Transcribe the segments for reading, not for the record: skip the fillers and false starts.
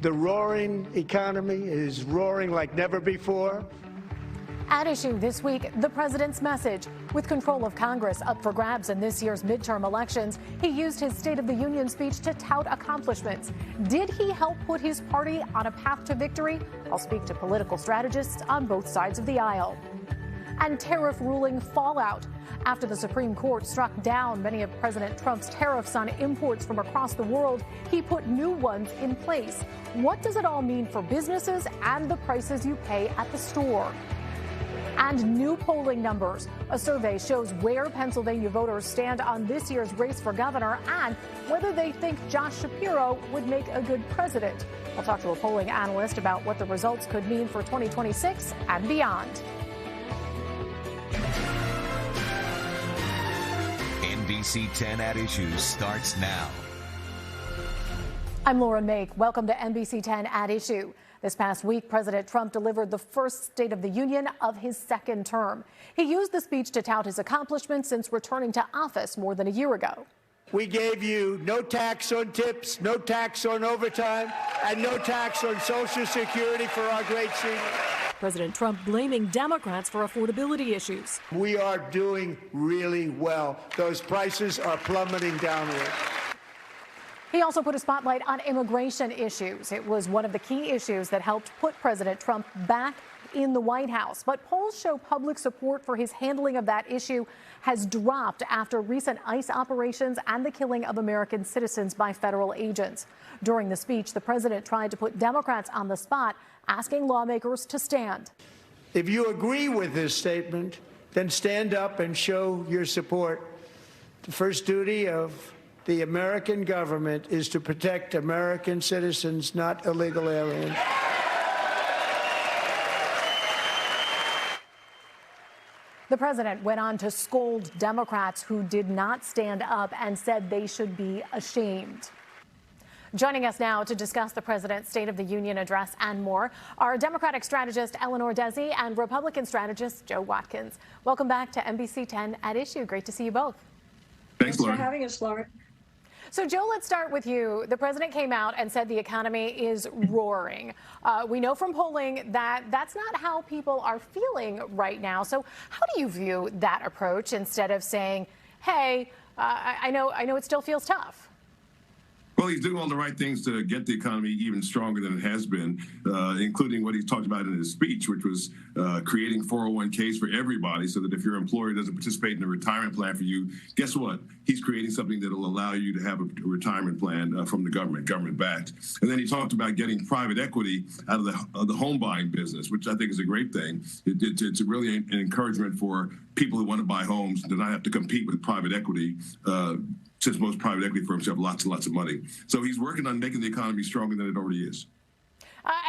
The roaring economy is roaring like never before. At issue this week, the president's message. With control of Congress up for grabs in this year's midterm elections, he used his State of the Union speech to tout accomplishments. Did he help put his party on a path to victory? I'll speak to political strategists on both sides of the aisle. And tariff ruling fallout. After the Supreme Court struck down many of President Trump's tariffs on imports from across the world, he put new ones in place. What does it all mean for businesses and the prices you pay at the store? And new polling numbers. A survey shows where Pennsylvania voters stand on this year's race for governor and whether they think Josh Shapiro would make a good president. I'll talk to a polling analyst about what the results could mean for 2026 and beyond. NBC10 at Issue starts now. I'm Laura Mayk. Welcome to NBC10 at Issue. This past week, President Trump delivered the first State of the Union of his second term. He used the speech to tout his accomplishments since returning to office more than a year ago. We gave you no tax on tips, no tax on overtime, and no tax on Social Security for our great seniors. President Trump blaming Democrats for affordability issues. We are doing really well. Those prices are plummeting downward. He also put a spotlight on immigration issues. It was one of the key issues that helped put President Trump back in the White House. But polls show public support for his handling of that issue has dropped after recent ICE operations and the killing of American citizens by federal agents. During the speech, the president tried to put Democrats on the spot, asking lawmakers to stand. If you agree with this statement, then stand up and show your support. The first duty of the American government is to protect American citizens, not illegal aliens. The president went on to scold Democrats who did not stand up and said they should be ashamed. Joining us now to discuss the president's State of the Union address and more are Democratic strategist Eleanor Desi and Republican strategist Joe Watkins. Welcome back to NBC10 at Issue. Great to see you both. Thanks for having us, Laura. So, Joe, let's start with you. The president came out and said the economy is roaring. We know from polling that that's not how people are feeling right now. So how do you view that approach instead of saying, hey, I know it still feels tough? Well, he's doing all the right things to get the economy even stronger than it has been, including what he talked about in his speech, which was creating 401ks for everybody so that if your employer doesn't participate in a retirement plan for you, guess what? He's creating something that will allow you to have a retirement plan from the government-backed. And then he talked about getting private equity out of the home buying business, which I think is a great thing. It's really an encouragement for people who want to buy homes to not have to compete with private equity, since most private equity firms have lots and lots of money. So he's working on making the economy stronger than it already is.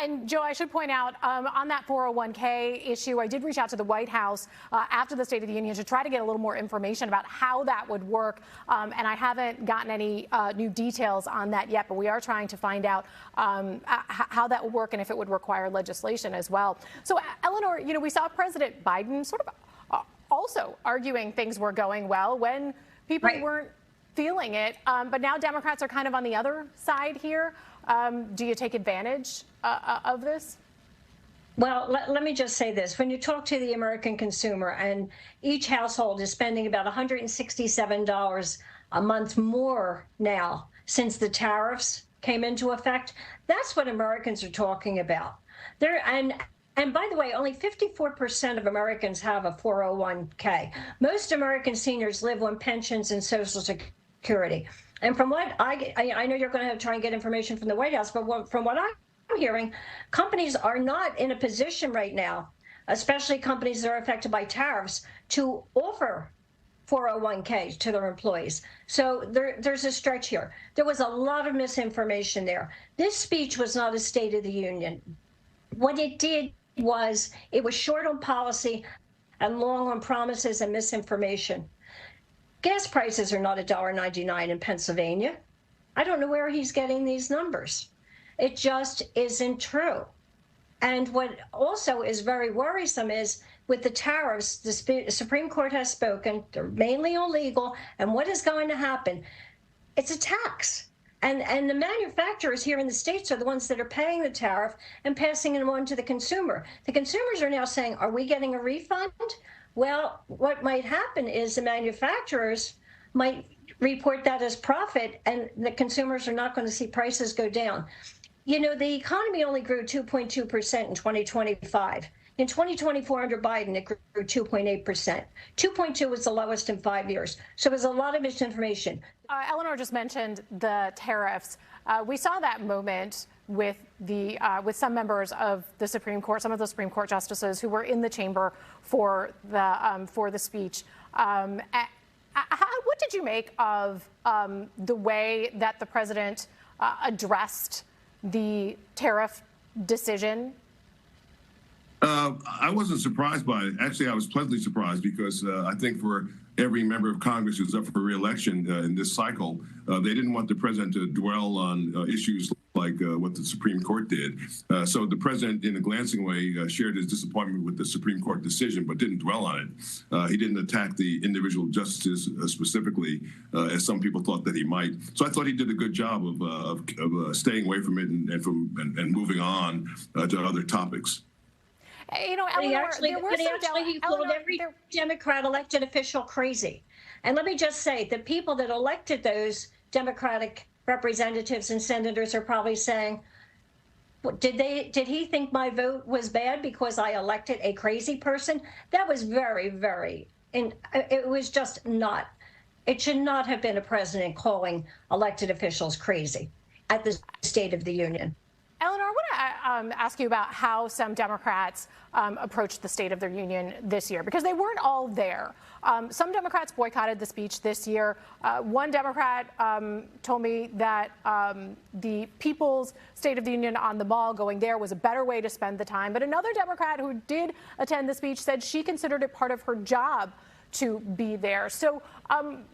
And, Joe, I should point out, on that 401k issue, I did reach out to the White House after the State of the Union to try to get a little more information about how that would work. And I haven't gotten any new details on that yet, but we are trying to find out how that would work and if it would require legislation as well. So, Eleanor, you know, we saw President Biden sort of also arguing things were going well when people weren't feeling it. But now Democrats are kind of on the other side here. Do you take advantage of this? Well, let me just say this. When you talk to the American consumer, and each household is spending about $167 a month more now since the tariffs came into effect, that's what Americans are talking about. And by the way, only 54% of Americans have a 401k. Most American seniors live on pensions and Social Security. And from what I know you're going to try and get information from the White House, but from what I'm hearing, companies are not in a position right now, especially companies that are affected by tariffs, to offer 401k to their employees. So there's a stretch here. There was a lot of misinformation there. This speech was not a State of the Union. What it did was it was short on policy and long on promises and misinformation. Gas prices are not $1.99 in Pennsylvania. I don't know where he's getting these numbers. It just isn't true. And what also is very worrisome is with the tariffs, the Supreme Court has spoken, they're mainly illegal, and what is going to happen? It's a tax. And the manufacturers here in the States are the ones that are paying the tariff and passing it on to the consumer. The consumers are now saying, are we getting a refund? Well, what might happen is the manufacturers might report that as profit, and the consumers are not going to see prices go down. You know, the economy only grew 2.2% in 2025. In 2024, under Biden, it grew 2.8%. 2.2 was the lowest in 5 years. So there's a lot of misinformation. Eleanor just mentioned the tariffs. We saw that moment with some members of the Supreme Court, some of the Supreme Court justices who were in the chamber for the speech. What did you make of the way that the president addressed the tariff decision? I wasn't surprised by it. Actually, I was pleasantly surprised because I think for every member of Congress who's up for re-election in this cycle, they didn't want the president to dwell on issues like what the Supreme Court did. So the president, in a glancing way, shared his disappointment with the Supreme Court decision, but didn't dwell on it. He didn't attack the individual justices specifically, as some people thought that he might. So I thought he did a good job of staying away from it and moving on to other topics. You know, Eleanor, he called every Democrat elected official crazy. And let me just say, the people that elected those Democratic representatives and senators are probably saying, did he think my vote was bad because I elected a crazy person? That was it was just not. It should not have been a president calling elected officials crazy at the State of the Union. Eleanor, I want to ask you about how some Democrats approached the State of the Union this year, because they weren't all there. Some Democrats boycotted the speech this year. One Democrat told me that the People's State of the Union on the Mall, going there, was a better way to spend the time. But another Democrat who did attend the speech said she considered it part of her job to be there. So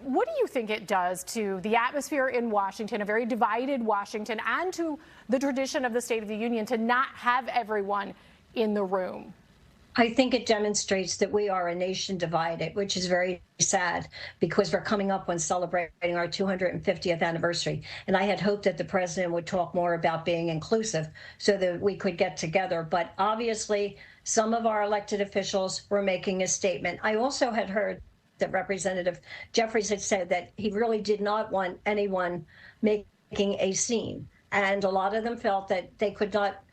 what do you think it does to the atmosphere in Washington, a very divided Washington, and to the tradition of the State of the Union to not have everyone in the room? I think it demonstrates that we are a nation divided, which is very sad because we're coming up on celebrating our 250th anniversary. And I had hoped that the president would talk more about being inclusive so that we could get together. But obviously, some of our elected officials were making a statement. I also had heard that Representative Jeffries had said that he really did not want anyone making a scene. And a lot of them felt that they could not,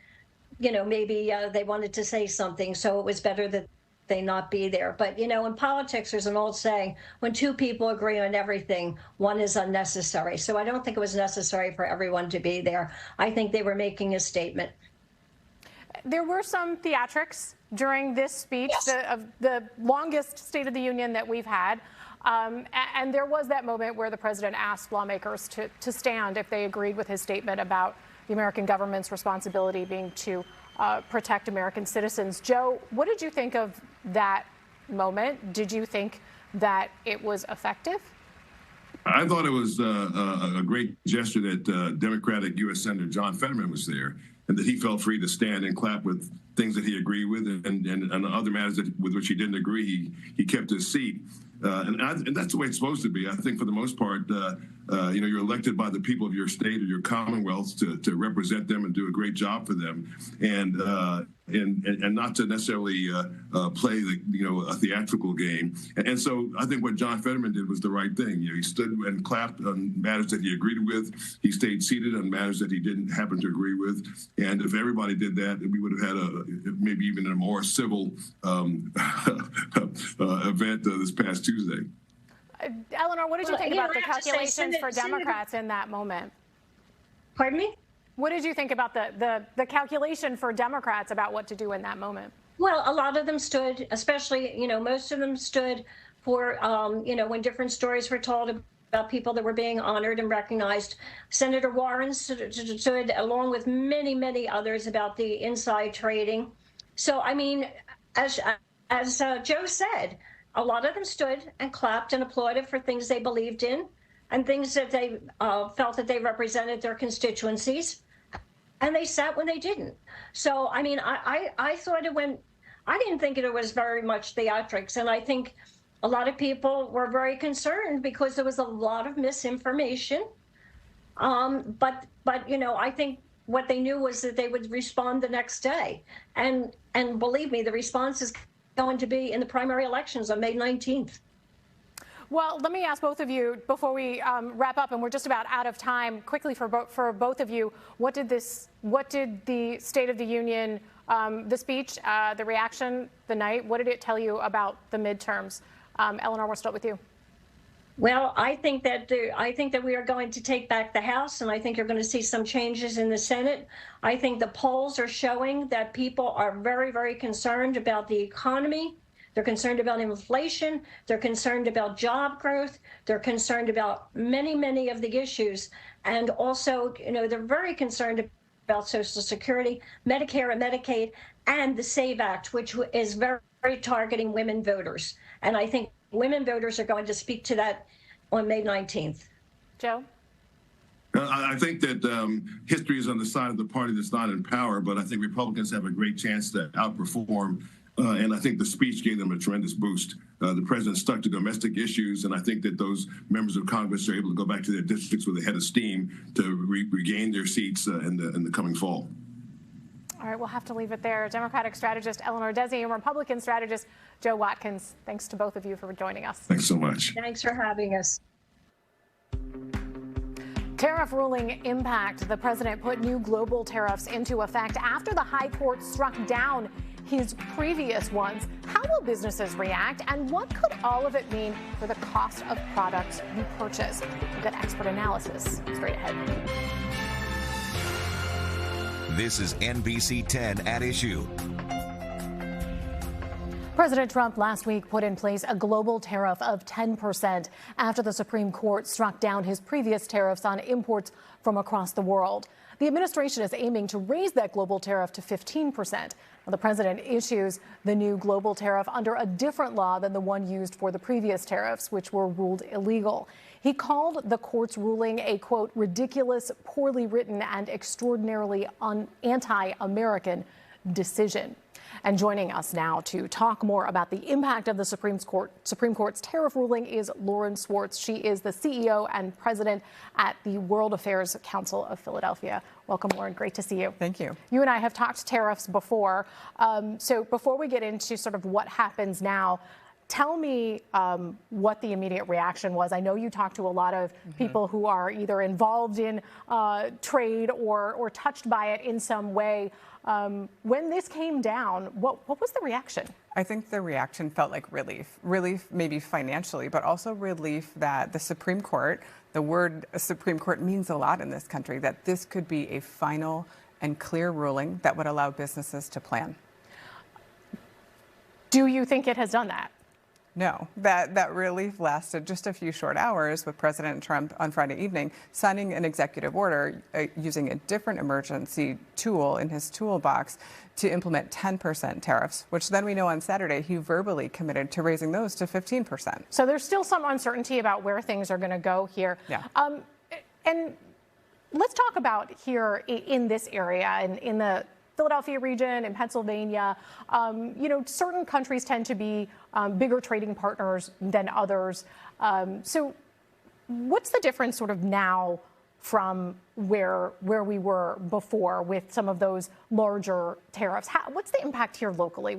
you know, maybe they wanted to say something, so it was better that they not be there. But, you know, in politics, there's an old saying, when two people agree on everything, one is unnecessary. So I don't think it was necessary for everyone to be there. I think they were making a statement. There were some theatrics during this speech, yes, the longest State of the Union that we've had. And there was that moment where the president asked lawmakers to stand if they agreed with his statement about the American government's responsibility being to protect American citizens. Joe, what did you think of that moment? Did you think that it was effective? I thought it was a great gesture that Democratic U.S. Senator John Fetterman was there, and that he felt free to stand and clap with things that he agreed with, and other matters with which he didn't agree, he kept his seat. And that's the way it's supposed to be. I think for the most part, you know, you're elected by the people of your state or your commonwealth to represent them and do a great job for them, and not to necessarily play a theatrical game. And so I think what John Fetterman did was the right thing. You know, he stood and clapped on matters that he agreed with. He stayed seated on matters that he didn't happen to agree with. And if everybody did that, we would have had maybe even a more civil event this past Tuesday. Eleanor, what did you think about the calculations for Democrats in that moment? Pardon me? What did you think about the calculation for Democrats about what to do in that moment? Well, a lot of them stood, especially, you know, most of them stood for, you know, when different stories were told about people that were being honored and recognized. Senator Warren stood along with many, many others about the inside trading. So, I mean, as Joe said, a lot of them stood and clapped and applauded for things they believed in and things that they felt that they represented their constituencies. And they sat when they didn't. So, I mean, I thought it went, I didn't think it was very much theatrics. And I think a lot of people were very concerned because there was a lot of misinformation. But I think what they knew was that they would respond the next day, and believe me, the response is going to be in the primary elections on May 19th. Well, let me ask both of you before we wrap up, and we're just about out of time. Quickly for both of you, what did the State of the Union, the speech, the reaction, the night, what did it tell you about the midterms? Eleanor, we'll start with you. Well, I think that we are going to take back the House, and I think you're going to see some changes in the Senate. I think the polls are showing that people are very, very concerned about the economy. They're concerned about inflation. They're concerned about job growth. They're concerned about many, many of the issues. And also, they're very concerned about Social Security, Medicare and Medicaid, and the SAVE Act, which is very, very targeting women voters. And I think women voters are going to speak to that on May 19th. Joe? I think that history is on the side of the party that's not in power, but I think Republicans have a great chance to outperform. And I think the speech gave them a tremendous boost. The president stuck to domestic issues, and I think that those members of Congress are able to go back to their districts with a head of steam to regain their seats in the coming fall. All right, we'll have to leave it there. Democratic strategist Eleanor Desi and Republican strategist Joe Watkins. Thanks to both of you for joining us. Thanks so much. Thanks for having us. Tariff ruling impact. The president put new global tariffs into effect after the high court struck down his previous ones. How will businesses react, and what could all of it mean for the cost of products you purchase? We'll get expert analysis straight ahead. This is NBC10 at Issue. President Trump last week put in place a global tariff of 10% after the Supreme Court struck down his previous tariffs on imports from across the world. The administration is aiming to raise that global tariff to 15%. Now, the president issues the new global tariff under a different law than the one used for the previous tariffs, which were ruled illegal. He called the court's ruling a, quote, ridiculous, poorly written, and extraordinarily anti-American decision. And joining us now to talk more about the impact of the Supreme Court's tariff ruling is Lauren Swartz. She is the CEO and president at the World Affairs Council of Philadelphia. Welcome, Lauren. Great to see you. Thank you. You and I have talked tariffs before. So before we get into sort of what happens now, tell me what the immediate reaction was. I know you talked to a lot of people who are either involved in trade or touched by it in some way. When this came down, what was the reaction? I think the reaction felt like relief. Relief maybe financially, but also relief that the Supreme Court, the word Supreme Court means a lot in this country, that this could be a final and clear ruling that would allow businesses to plan. Do you think it has done that? No, that relief lasted just a few short hours with President Trump on Friday evening signing an executive order using a different emergency tool in his toolbox to implement 10% tariffs, which then we know on Saturday he verbally committed to raising those to 15%. So there's still some uncertainty about where things are going to go here. Yeah. And let's talk about here in this area and in the Philadelphia region, in Pennsylvania, certain countries tend to be bigger trading partners than others. So what's the difference sort of now from where we were before with some of those larger tariffs? What's the impact here locally?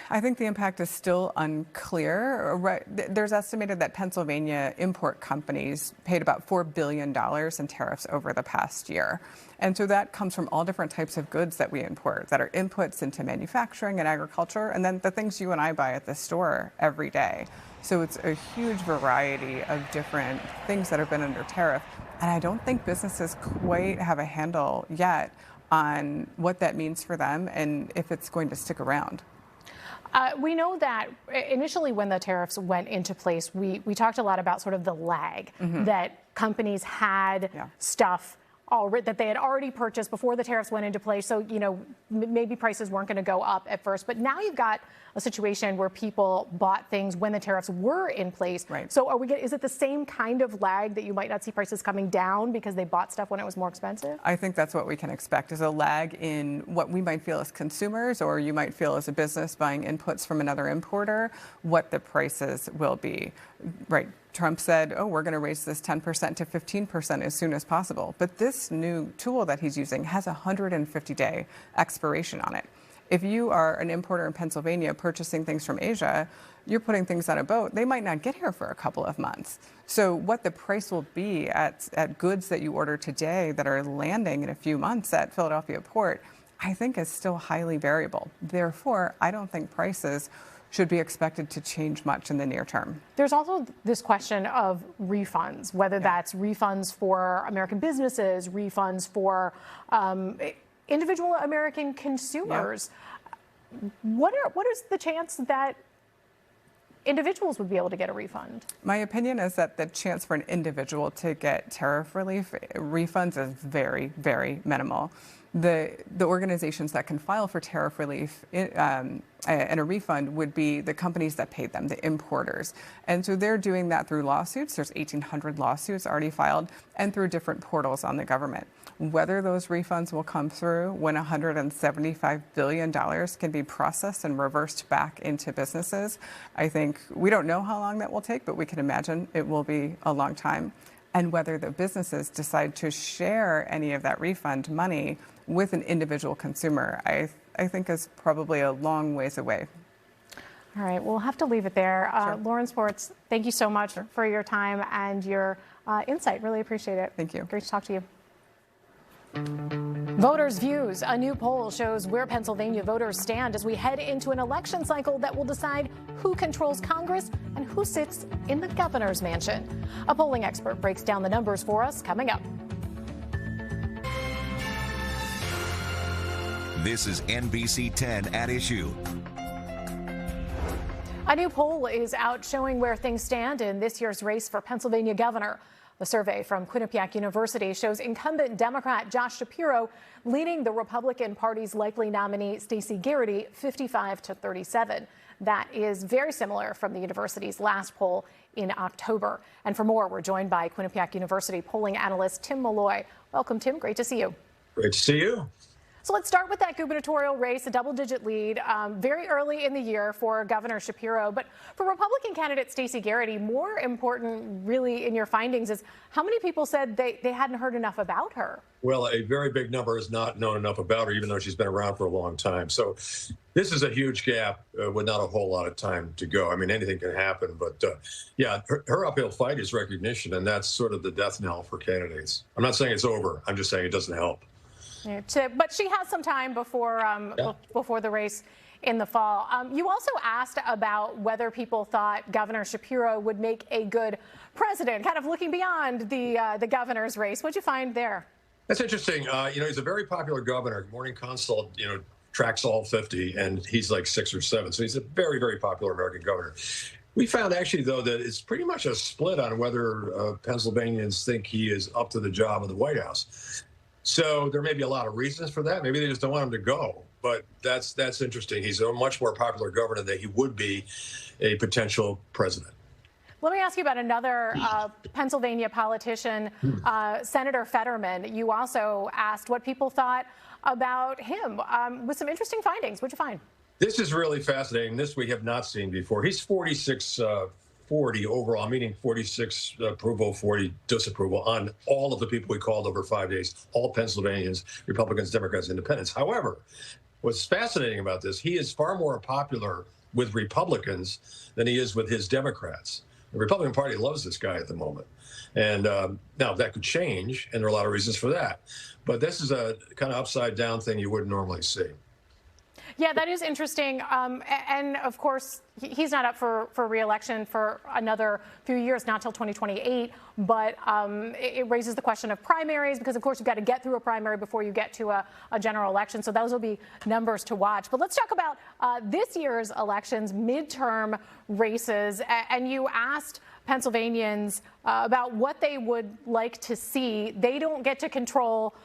I think the impact is still unclear. Right. There's estimated that Pennsylvania import companies paid about $4 billion in tariffs over the past year. And so that comes from all different types of goods that we import that are inputs into manufacturing and agriculture, and then the things you and I buy at the store every day. So it's a huge variety of different things that have been under tariff. And I don't think businesses quite have a handle yet on what that means for them and if it's going to stick around. We know that initially when the tariffs went into place, we talked a lot about sort of the lag that companies had stuff that they had already purchased before the tariffs went into place. So, maybe prices weren't going to go up at first. But now you've got a situation where people bought things when the tariffs were in place. Right. So is it the same kind of lag that you might not see prices coming down because they bought stuff when it was more expensive? I think that's what we can expect, is a lag in what we might feel as consumers, or you might feel as a business buying inputs from another importer, what the prices will be. right, Trump said, oh, we're going to raise this 10% to 15% as soon as possible. But this new tool that he's using has a 150-day expiration on it. If you are an importer in Pennsylvania purchasing things from Asia, you're putting things on a boat, they might not get here for a couple of months. So what the price will be at goods that you order today that are landing in a few months at Philadelphia port, I think is still highly variable. Therefore, I don't think prices should be expected to change much in the near term. There's also this question of refunds, whether that's refunds for American businesses, refunds for individual American consumers. What is the chance that individuals would be able to get a refund? My opinion is that the chance for an individual to get tariff relief refunds is very, very minimal. The organizations that can file for tariff relief and a refund would be the companies that paid them, the importers. And so they're doing that through lawsuits. There's 1,800 lawsuits already filed, and through different portals on the government. Whether those refunds will come through when $175 billion can be processed and reversed back into businesses, I think we don't know how long that will take, but we can imagine it will be a long time. And whether the businesses decide to share any of that refund money with an individual consumer, I think is probably a long ways away. All right, we'll have to leave it there. Sure. Lauren Sports, thank you so much for your time and your insight. Really appreciate it. Thank you. Great to talk to you. Voters' views. A new poll shows where Pennsylvania voters stand as we head into an election cycle that will decide who controls Congress and who sits in the governor's mansion. A polling expert breaks down the numbers for us coming up. This is NBC10 at Issue. A new poll is out showing where things stand in this year's race for Pennsylvania governor. The survey from Quinnipiac University shows incumbent Democrat Josh Shapiro leading the Republican Party's likely nominee Stacey Garrity 55-37. That is very similar from the university's last poll in October. And for more, we're joined by Quinnipiac University polling analyst Tim Malloy. Welcome, Tim. Great to see you. Great to see you. So let's start with that gubernatorial race, a double-digit lead, very early in the year for Governor Shapiro. But for Republican candidate Stacey Garrity, more important really in your findings is how many people said they hadn't heard enough about her? Well, a very big number has not known enough about her, even though she's been around for a long time. So this is a huge gap with not a whole lot of time to go. I mean, anything can happen. But yeah, her uphill fight is recognition, and that's sort of the death knell for candidates. I'm not saying it's over. I'm just saying it doesn't help. But she has some time before before the race in the fall. You also asked about whether people thought Governor Shapiro would make a good president, kind of looking beyond the governor's race. What'd you find there? That's interesting. He's a very popular governor. Morning Consult, tracks all 50, and he's like 6 or 7. So he's a very, very popular American governor. We found actually, though, that it's pretty much a split on whether Pennsylvanians think he is up to the job of the White House. So there may be a lot of reasons for that. Maybe they just don't want him to go. But that's interesting. He's a much more popular governor than he would be a potential president. Let me ask you about another Pennsylvania politician, Senator Fetterman. You also asked what people thought about him with some interesting findings. What'd you find? This is really fascinating. This we have not seen before. He's 46-40 overall, meaning 46 approval, 40 disapproval on all of the people we called over 5 days, all Pennsylvanians, Republicans, Democrats, Independents. However, what's fascinating about this, he is far more popular with Republicans than he is with his Democrats. The Republican Party loves this guy at the moment. And now that could change, and there are a lot of reasons for that. But this is a kind of upside down thing you wouldn't normally see. Yeah, that is interesting. And of course, he's not up for re-election for another few years, not until 2028. But it raises the question of primaries, because, of course, you've got to get through a primary before you get to a general election. So those will be numbers to watch. But let's talk about this year's elections, midterm races. And you asked Pennsylvanians about what they would like to see. They don't get to control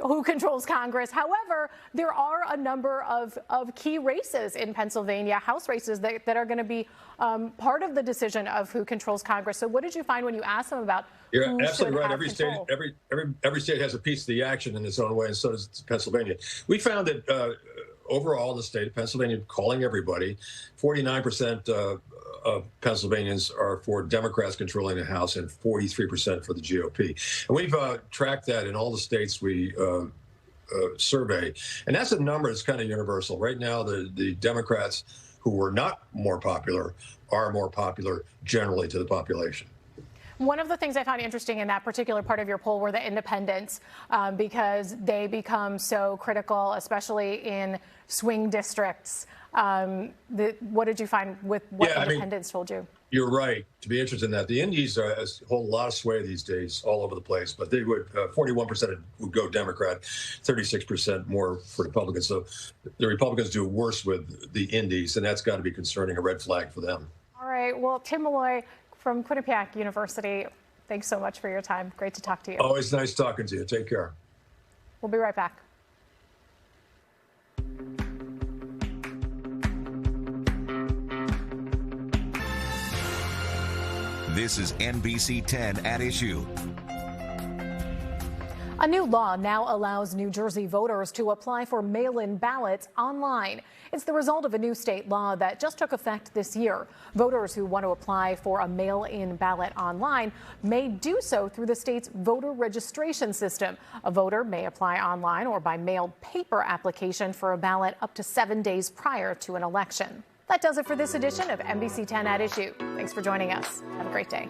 who controls Congress. However, there are a number of key races in Pennsylvania, House races that are going to be part of the decision of who controls Congress. So what did you find when you asked them about You're who absolutely should right. have Every control? state, every state has a piece of the action in its own way, and so does Pennsylvania. We found that overall in the state of Pennsylvania, calling everybody, 49% of Pennsylvanians are for Democrats controlling the House and 43% for the GOP. And we've tracked that in all the states we survey. And that's a number that's kind of universal. Right now, the Democrats who were not more popular are more popular generally to the population. One of the things I found interesting in that particular part of your poll were the independents, because they become so critical, especially in swing districts. What did you find with what independents told you? You're right to be interested in that. The Indies hold a lot of sway these days all over the place, but they would 41% would go Democrat, 36% more for Republicans. So the Republicans do worse with the Indies, and that's got to be concerning, a red flag for them. All right. Well, Tim Malloy from Quinnipiac University, thanks so much for your time. Great to talk to you. Always nice talking to you. Take care. We'll be right back. This is NBC10 at Issue. A new law now allows New Jersey voters to apply for mail-in ballots online. It's the result of a new state law that just took effect this year. Voters who want to apply for a mail-in ballot online may do so through the state's voter registration system. A voter may apply online or by mailed paper application for a ballot up to 7 days prior to an election. That does it for this edition of NBC10 at Issue. Thanks for joining us. Have a great day.